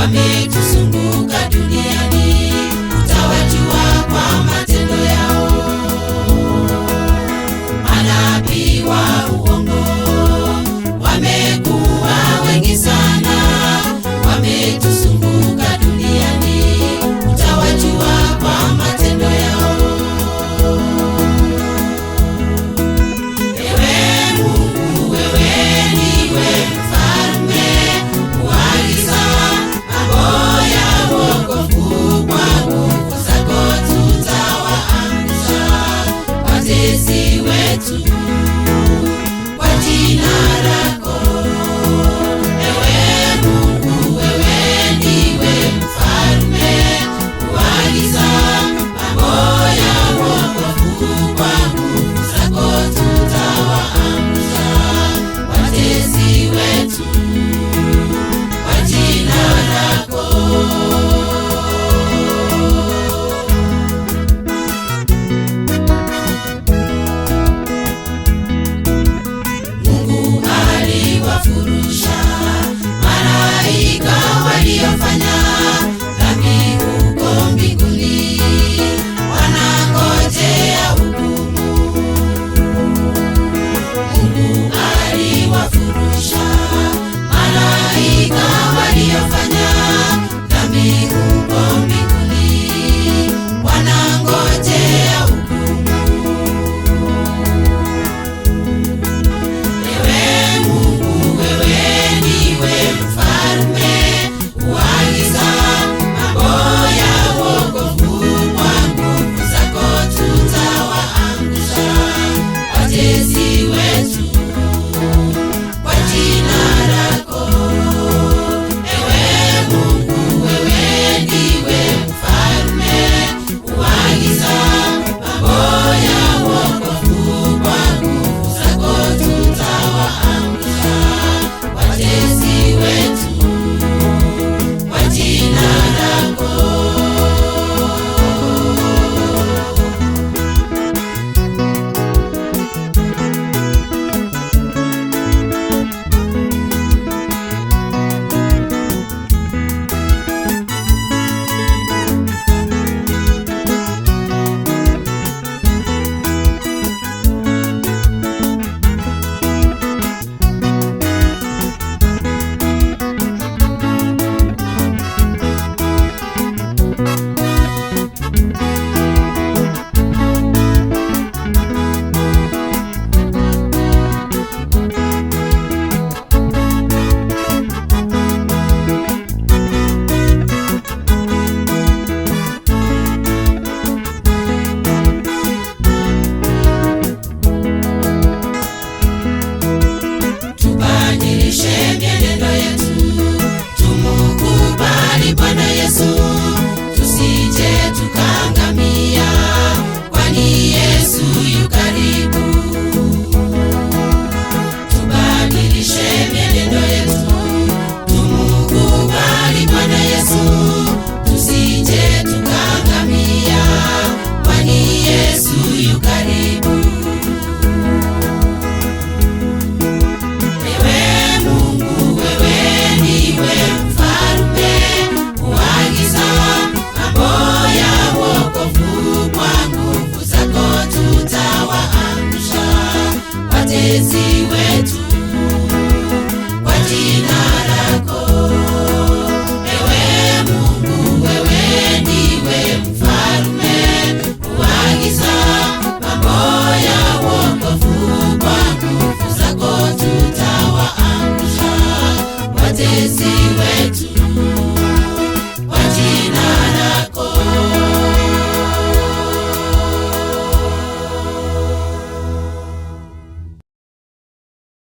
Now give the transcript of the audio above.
wametuzunguka duniani, utawajua kwa matendo yao. Manabii wa uongo wamekuwa wengi sana, wametuzunguka duniani, utawajua kwa matendo yao. Ewe Mungu, wewe ndiwe mfalme, kuagiza mambo ya wokovu, kwa nguvu zako tutawaangusha watesi wetu kwa jina lako. Ewe Mungu, wewe ndiwe mfalme, kuagiza mambo ya wokovu, kwa nguvu zako tutawaangusha watesi wetu kwa jina lako. Mungu aliwafurusha malaika waliofanya